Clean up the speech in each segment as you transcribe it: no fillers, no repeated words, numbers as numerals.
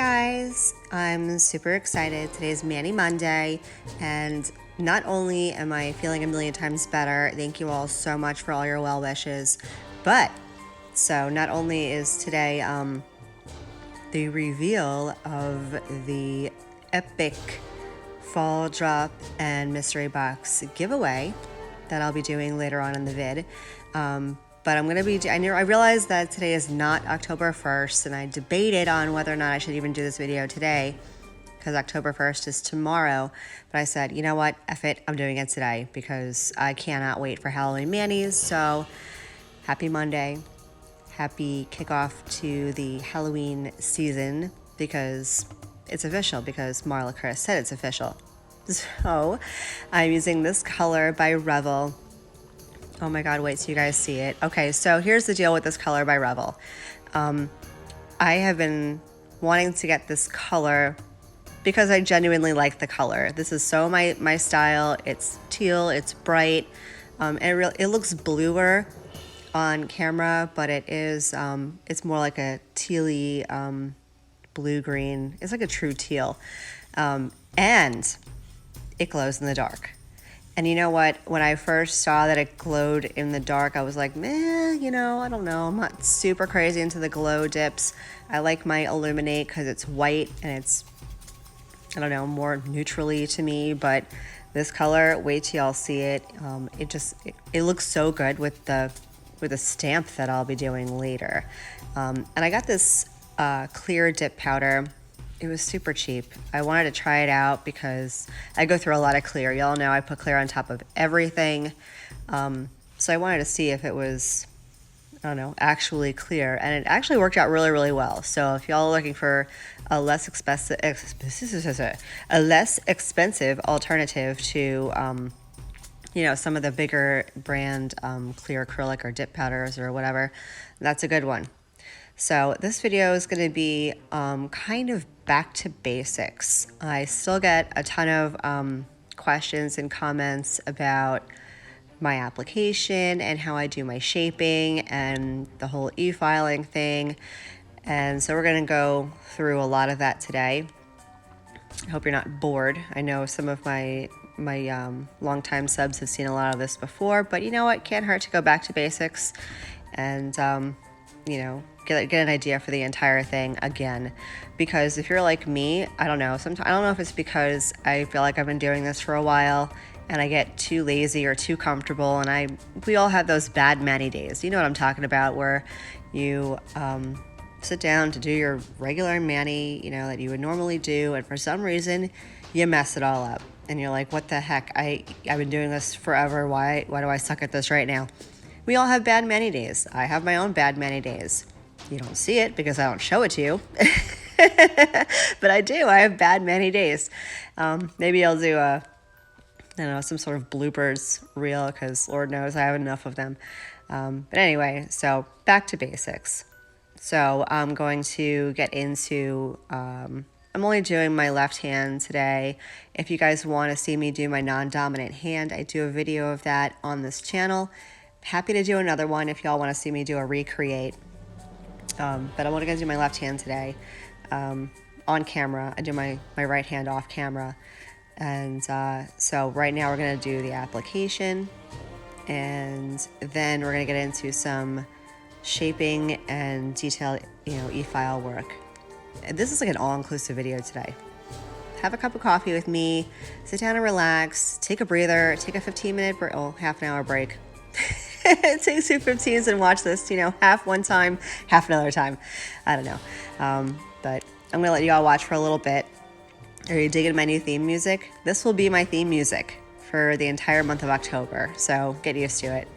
guys, I'm super excited. Today's Manny Monday, and not only am I feeling a million times better, thank you all so much for all your well wishes, but so not only is today the reveal of the epic fall drop and mystery box giveaway that I'll be doing later on in the vid, but I'm going to be, I realized that today is not October 1st, and I debated on whether or not I should even do this video today, because October 1st is tomorrow, but I said, you know what, F it, I'm doing it today, because I cannot wait for Halloween Manny's. So, happy Monday, happy kickoff to the Halloween season, because it's official, because Marla Chris said it's official. So, I'm using this color by Revel. Oh my God, wait till you guys see it. Okay, so here's the deal with this color by Revel. I have been wanting to get this color because I genuinely like the color. This is so my style. It's teal, it's bright, it looks bluer on camera, but it is, it's more like a tealy blue-green. It's like a true teal, and it glows in the dark. And you know what? When I first saw that it glowed in the dark, I was like, meh, you know, I don't know. I'm not super crazy into the glow dips. I like my Illuminate because it's white and it's, I don't know, more neutrally to me. But this color, wait till y'all see it. It looks so good with the stamp that I'll be doing later. And I got this clear dip powder. It was super cheap. I wanted to try it out because I go through a lot of clear. Y'all know I put clear on top of everything. So I wanted to see if it was, I don't know, actually clear. And it actually worked out really, really well. So if y'all are looking for a less expensive alternative to, you know, some of the bigger brand clear acrylic or dip powders or whatever, that's a good one. So this video is going to be kind of back to basics. I still get a ton of questions and comments about my application and how I do my shaping and the whole e-filing thing. And so we're going to go through a lot of that today. I hope you're not bored. I know some of my longtime subs have seen a lot of this before, but you know what? Can't hurt to go back to basics and, you know, get an idea for the entire thing again. Because if you're like me, I don't know, sometimes I don't know if it's because I feel like I've been doing this for a while and I get too lazy or too comfortable, and we all have those bad Manny days. You know what I'm talking about, where you sit down to do your regular Manny, you know, that you would normally do, and for some reason you mess it all up and you're like, what the heck, I've been doing this forever, why do I suck at this right now? We all have bad Manny days. I have my own bad Manny days. You don't see it because I don't show it to you. But I do. I have bad Manny days. Maybe I'll do I don't know, some sort of bloopers reel, because Lord knows I have enough of them. But anyway, so back to basics. So I'm going to get into, I'm only doing my left hand today. If you guys want to see me do my non-dominant hand, I do a video of that on this channel. Happy to do another one if y'all want to see me do a recreate. But I'm only going to do my left hand today on camera. I do my right hand off camera. And so right now we're going to do the application. And then we're going to get into some shaping and detailed, you know, e-file work. And this is like an all-inclusive video today. Have a cup of coffee with me, sit down and relax, take a breather, take a 15-minute break, half an hour break. Take 2 15s and watch this, you know, half one time, half another time. I don't know. But I'm going to let you all watch for a little bit. Are you digging my new theme music? This will be my theme music for the entire month of October, so get used to it.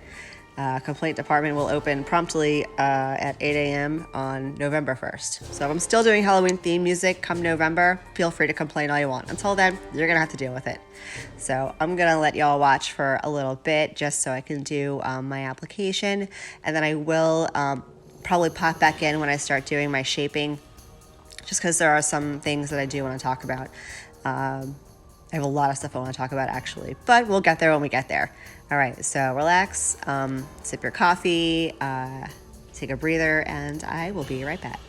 Complaint department will open promptly at 8 a.m. on November 1st. So if I'm still doing Halloween theme music come November, feel free to complain all you want. Until then, you're going to have to deal with it. So I'm going to let y'all watch for a little bit just so I can do my application. And then I will probably pop back in when I start doing my shaping, just because there are some things that I do want to talk about. I have a lot of stuff I want to talk about, actually, but we'll get there when we get there. All right, so relax, sip your coffee, take a breather, and I will be right back.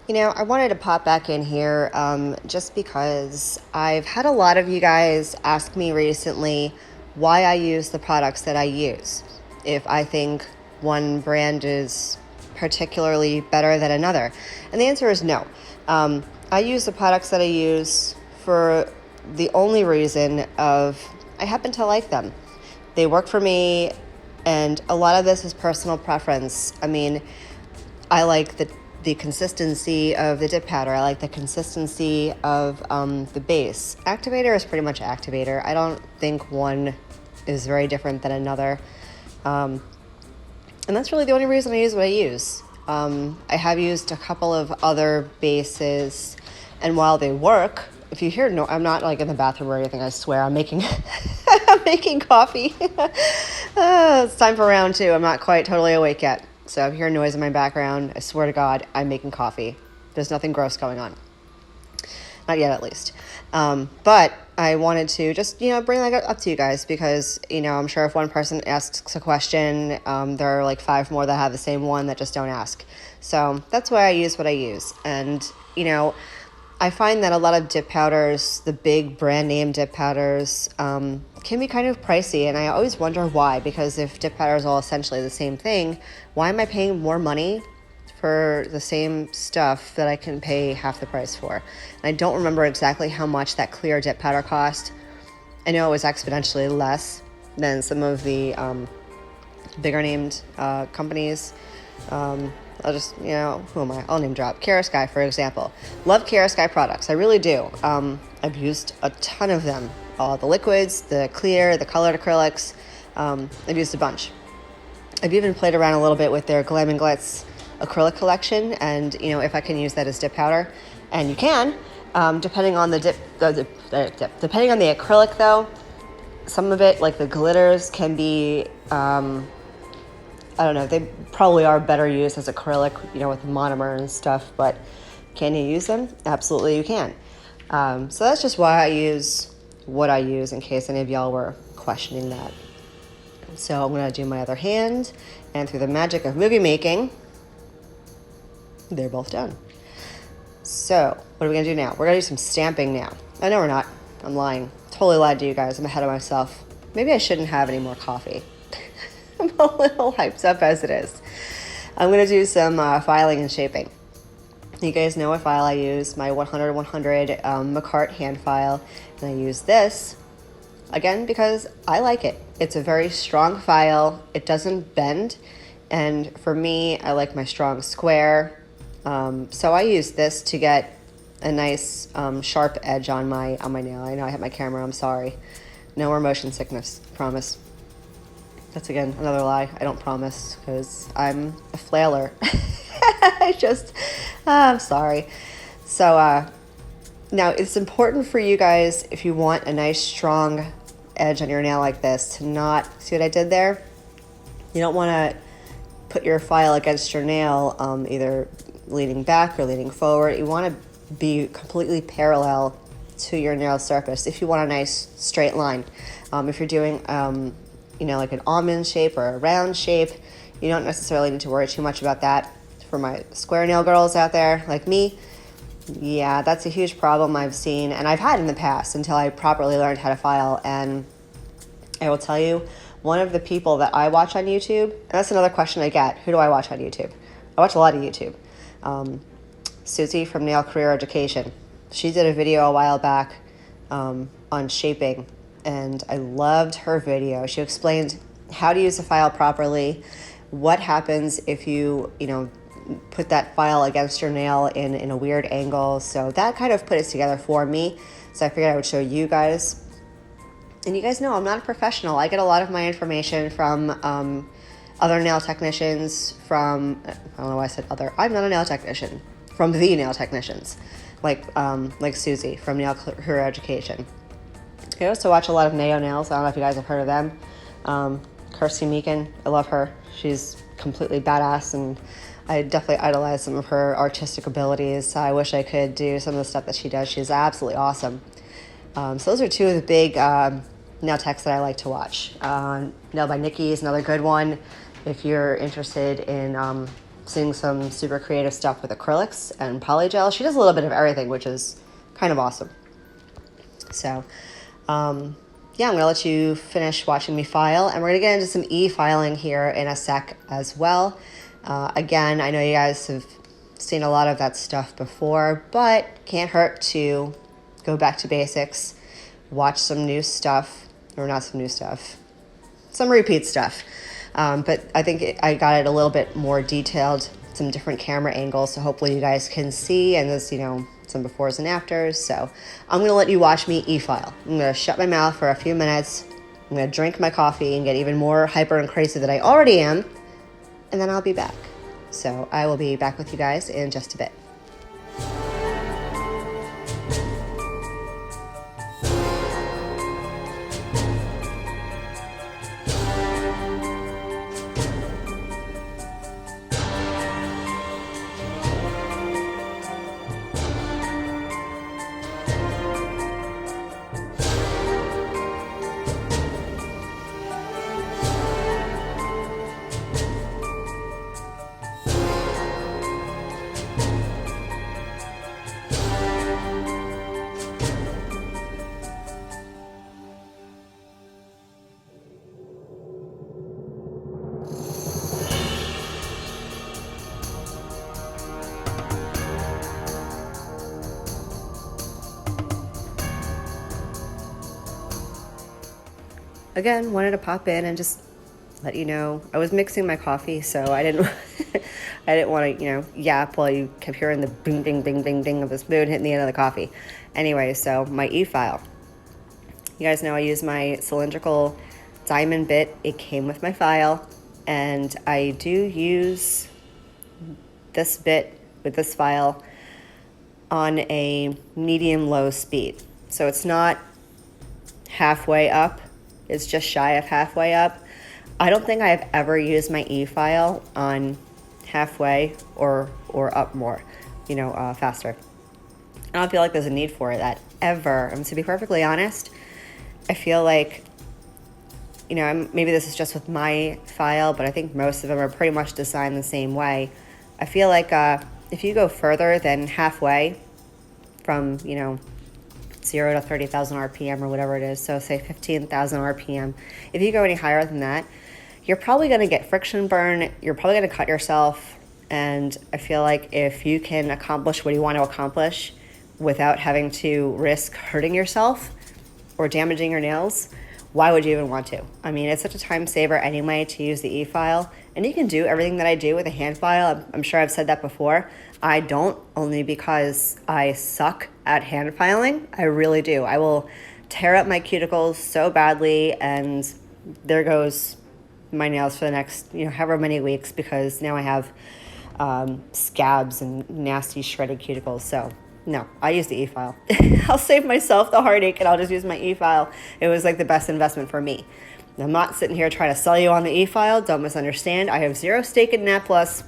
You know, I wanted to pop back in here just because I've had a lot of you guys ask me recently why I use the products that I use. If I think one brand is particularly better than another. And the answer is no. I use the products that I use for the only reason of I happen to like them. They work for me, and a lot of this is personal preference. I mean, I like the consistency of the dip powder. I like the consistency of the base. Activator is pretty much activator. I don't think one is very different than another. And that's really the only reason I use what I use. I have used a couple of other bases, and while they work, if you hear no, I'm not like in the bathroom or anything, I swear I'm making I'm making coffee. It's time for round 2. I'm not quite totally awake yet. So if you hear noise in my background, I swear to God, I'm making coffee. There's nothing gross going on. Not yet, at least. But I wanted to just, bring that up to you guys because, I'm sure if one person asks a question, there are like 5 more that have the same one that just don't ask. So that's why I use what I use. And, I find that a lot of dip powders, the big brand name dip powders, can be kind of pricey. And I always wonder why, because if dip powder is all essentially the same thing, why am I paying more money for the same stuff that I can pay half the price for? And I don't remember exactly how much that clear dip powder cost. I know it was exponentially less than some of the bigger named companies. I'll just, who am I? I'll name drop. Kiara Sky, for example. Love Kiara Sky products. I really do. I've used a ton of them. All the liquids, the clear, the colored acrylics. I've used a bunch. I've even played around a little bit with their Glam and Glitz acrylic collection, and if I can use that as dip powder, and you can, depending on the depending on the acrylic though. Some of it, like the glitters, can be I don't know, they probably are better used as acrylic, with monomer and stuff, but can you use them? Absolutely you can. So that's just why I use what I use, in case any of y'all were questioning that. So I'm going to do my other hand, and through the magic of movie making, they're both done. So what are we going to do now? We're going to do some stamping now. I know we're not. I'm lying. Totally lied to you guys. I'm ahead of myself. Maybe I shouldn't have any more coffee. I'm a little hyped up as it is. I'm going to do some filing and shaping. You guys know what file I use, my 100-100 Makartt hand file. And I use this, again, because I like it. It's a very strong file. It doesn't bend. And for me, I like my strong square. So I use this to get a nice sharp edge on my nail. I know I hit my camera. I'm sorry. No more motion sickness. Promise. That's, again, another lie. I don't promise because I'm a flailer. I'm sorry. So now it's important for you guys, if you want a nice strong edge on your nail like this, to not, see what I did there? You don't want to put your file against your nail either leaning back or leaning forward. You want to be completely parallel to your nail surface if you want a nice straight line. If you're doing like an almond shape or a round shape, you don't necessarily need to worry too much about that. For my square nail girls out there like me, yeah, that's a huge problem I've seen, and I've had in the past until I properly learned how to file. And I will tell you, one of the people that I watch on YouTube, and that's another question I get, who do I watch on YouTube? I watch a lot of YouTube. Susie from Nail Career Education. She did a video a while back on shaping, and I loved her video. She explained how to use the file properly, what happens if you, put that file against your nail in a weird angle. So that kind of put it together for me. So I figured I would show you guys. And you guys know I'm not a professional. I get a lot of my information from other nail technicians, I don't know why I said other. I'm not a nail technician. From the nail technicians, like Susie from Nail Career Education. I also watch a lot of Neo Nails. I don't know if you guys have heard of them. Kirsty Meakin, I love her. She's completely badass, and I definitely idolize some of her artistic abilities. I wish I could do some of the stuff that she does. She's absolutely awesome. So those are two of the big nail techs that I like to watch. Nail by Nikki is another good one if you're interested in seeing some super creative stuff with acrylics and polygel. She does a little bit of everything, which is kind of awesome. So, yeah, I'm going to let you finish watching me file, and we're going to get into some e-filing here in a sec as well. Again, I know you guys have seen a lot of that stuff before, but can't hurt to go back to basics, watch some new stuff, or not some new stuff, some repeat stuff. But I think I got it a little bit more detailed, some different camera angles, so hopefully you guys can see, and there's, you know, some befores and afters. So I'm going to let you watch me e-file. I'm going to shut my mouth for a few minutes. I'm going to drink my coffee and get even more hyper and crazy than I already am, and then I'll be back. So I will be back with you guys in just a bit. Again, wanted to pop in and just let you know I was mixing my coffee, so I didn't I didn't want to, you know, yap while you kept hearing the bing bing bing bing bing of the spoon hitting the end of the coffee. Anyway, so my e-file. You guys know I use my cylindrical diamond bit. It came with my file, and I do use this bit with this file on a medium-low speed. So it's not halfway up. It's just shy of halfway up. I don't think I've ever used my e-file on halfway or up more, you know, faster. I don't feel like there's a need for that ever. And to be perfectly honest, I feel like, you know, maybe this is just with my file, but I think most of them are pretty much designed the same way. I feel like if you go further than halfway from, you know, 0 to 30,000 RPM or whatever it is, so say 15,000 RPM, if you go any higher than that, you're probably going to get friction burn, you're probably going to cut yourself, and I feel like if you can accomplish what you want to accomplish without having to risk hurting yourself or damaging your nails, why would you even want to? I mean, it's such a time saver anyway to use the e-file, and you can do everything that I do with a hand file. I'm sure I've said that before. I don't, only because I suck at hand filing. I really do. I will tear up my cuticles so badly, and there goes my nails for the next, you know, however many weeks, because now I have scabs and nasty shredded cuticles. So no, I use the e-file. I'll save myself the heartache, and I'll just use my e-file. It was like the best investment for me. I'm not sitting here trying to sell you on the e-file. Don't misunderstand. I have zero stake in Natplus.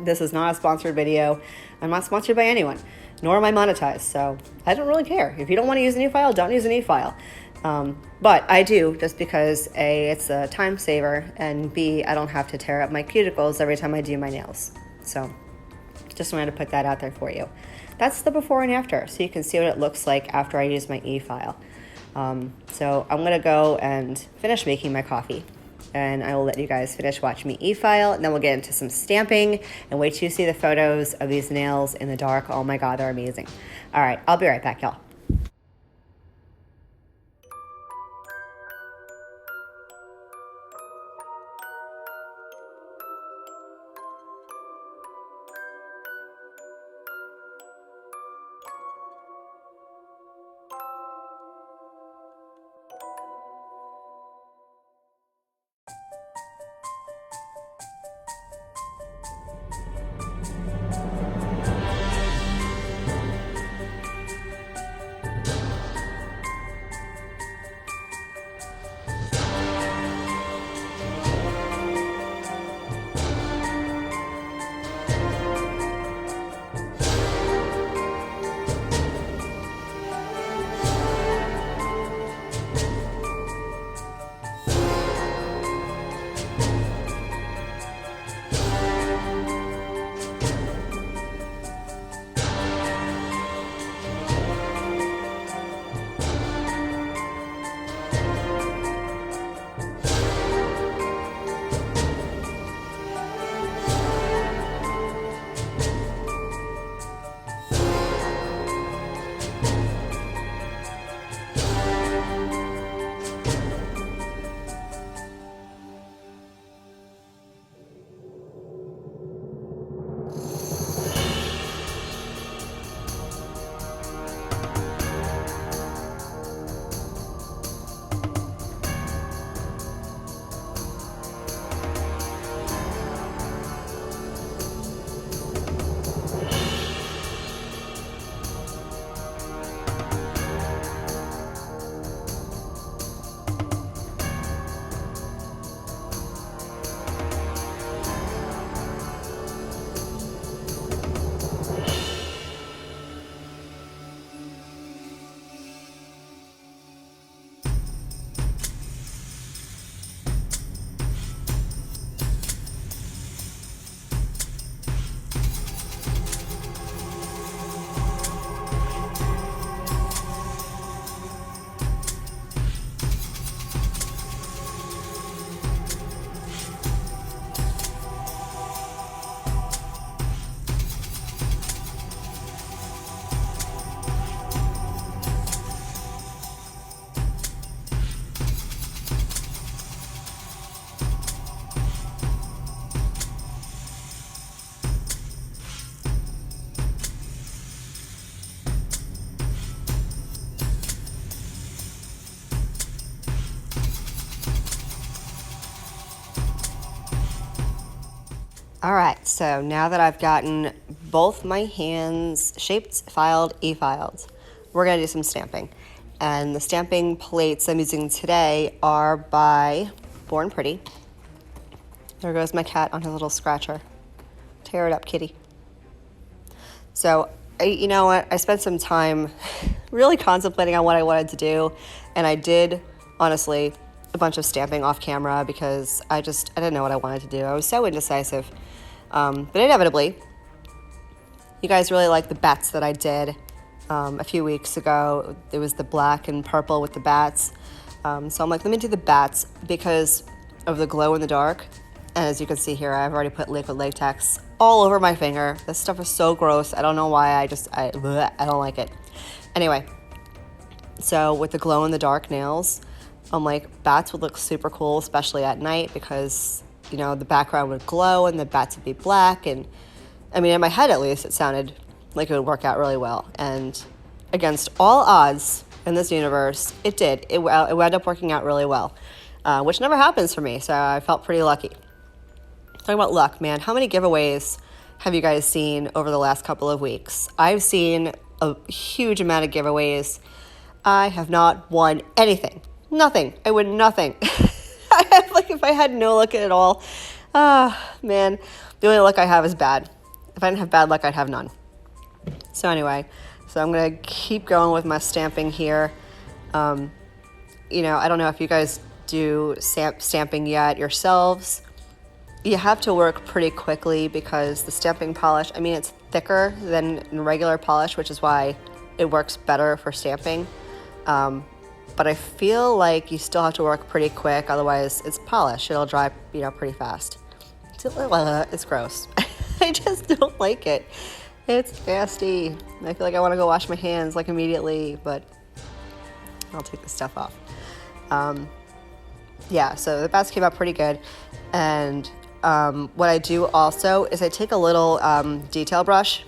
This is not a sponsored video. I'm not sponsored by anyone, nor am I monetized, so I don't really care. If you don't want to use an e-file, don't use an e-file. But I do, just because A, it's a time saver, and B, I don't have to tear up my cuticles every time I do my nails. So just wanted to put that out there for you. That's the before and after, so you can see what it looks like after I use my e-file. So I'm gonna go and finish making my coffee, and I will let you guys finish watching me e-file, and then we'll get into some stamping, and wait till you see the photos of these nails in the dark. Oh my God, they're amazing. All right, I'll be right back, y'all. All right, so now that I've gotten both my hands shaped, filed, e-filed, we're gonna do some stamping. And the stamping plates I'm using today are by Born Pretty. There goes my cat on his little scratcher. Tear it up, kitty. So, you know what? I spent some time really contemplating on what I wanted to do, and I did, honestly, a bunch of stamping off camera because I didn't know what I wanted to do. I was so indecisive. But inevitably, you guys really like the bats that I did a few weeks ago. It was the black and purple with the bats. So I'm like, let me do the bats because of the glow in the dark. And as you can see here, I've already put liquid latex all over my finger. This stuff is so gross. I don't know why. I don't like it. Anyway, so with the glow in the dark nails, I'm like, bats would look super cool, especially at night because, you know, the background would glow and the bats would be black. And I mean, in my head at least, it sounded like it would work out really well. And against all odds in this universe, it did. It wound up working out really well, which never happens for me. So I felt pretty lucky. Talking about luck, man, how many giveaways have you guys seen over the last couple of weeks? I've seen a huge amount of giveaways. I have not won anything. Nothing. I win nothing. If I had no luck at all, man, the only luck I have is bad. If I didn't have bad luck, I'd have none. So anyway, I'm going to keep going with my stamping here. You know, I don't know if you guys do stamping yet yourselves. You have to work pretty quickly because the stamping polish, I mean, it's thicker than regular polish, which is why it works better for stamping. But I feel like you still have to work pretty quick, otherwise it's polish. It'll dry, you know, pretty fast. It's gross. I just don't like it. It's nasty. I feel like I want to go wash my hands like immediately, but I'll take this stuff off. Yeah, so the bats came out pretty good. And what I do also is I take a little detail brush.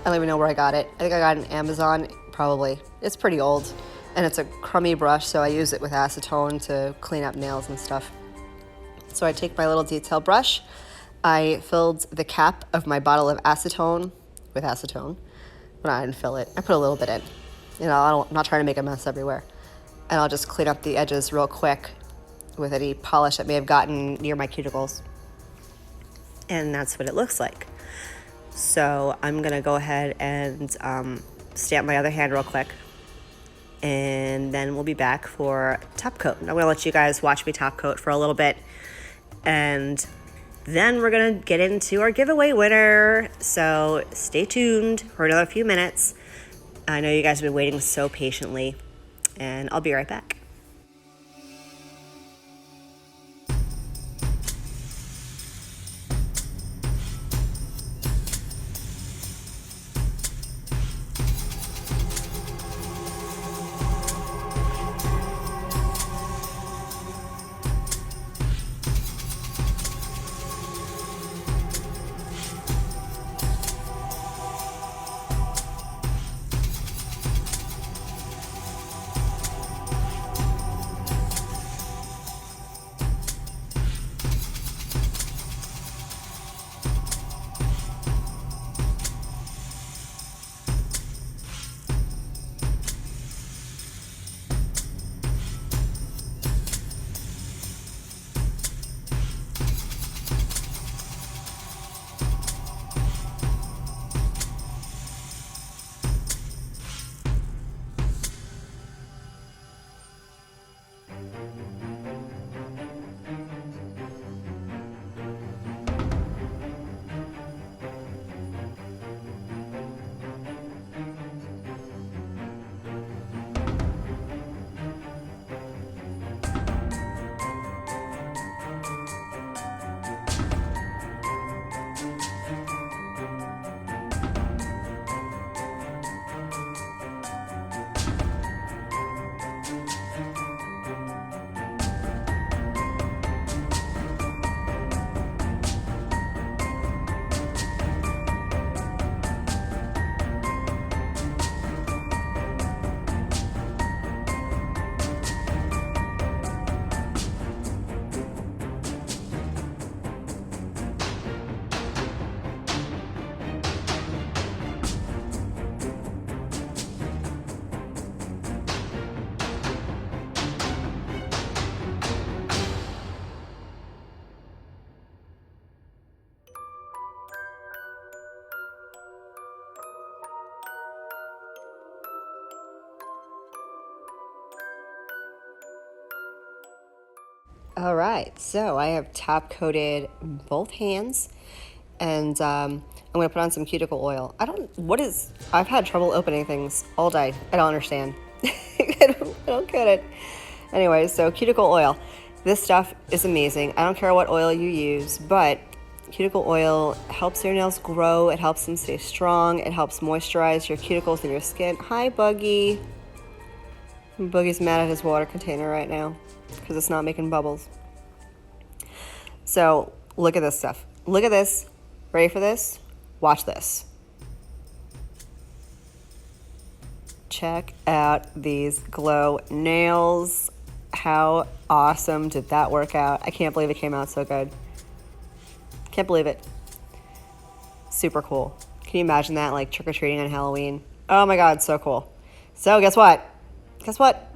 I don't even know where I got it. I think I got it on Amazon, probably. It's pretty old. And it's a crummy brush, so I use it with acetone to clean up nails and stuff. So I take my little detail brush. I filled the cap of my bottle of acetone with acetone. But I didn't fill it. I put a little bit in. You know, I'm not trying to make a mess everywhere. And I'll just clean up the edges real quick with any polish that may have gotten near my cuticles. And that's what it looks like. So I'm gonna go ahead and stamp my other hand real quick. And then we'll be back for top coat. I'm gonna let you guys watch me top coat for a little bit. And then we're gonna get into our giveaway winner. So stay tuned for another few minutes. I know you guys have been waiting so patiently, and I'll be right back. All right, so I have top coated both hands, and I'm gonna put on some cuticle oil. I've had trouble opening things all day. I don't understand. I don't get it. Anyway, so cuticle oil. This stuff is amazing. I don't care what oil you use, but cuticle oil helps your nails grow. It helps them stay strong. It helps moisturize your cuticles and your skin. Hi, Buggy. Boogie's mad at his water container right now because it's not making bubbles. So look at this stuff. Look at this. Ready for this? Watch this. Check out these glow nails. How awesome did that work out? I can't believe it came out so good. Can't believe it. Super cool. Can you imagine that, like trick-or-treating on Halloween? Oh my God, so cool. So guess what? Guess what?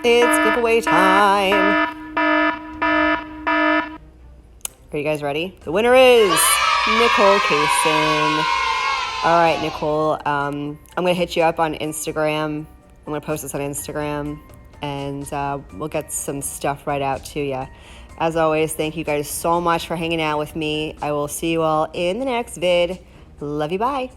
It's giveaway time. Are you guys ready? The winner is NICHOL CHAISSON. All right, Nicole, I'm going to hit you up on Instagram. I'm going to post this on Instagram, and we'll get some stuff right out to you. As always, thank you guys so much for hanging out with me. I will see you all in the next vid. Love you, bye.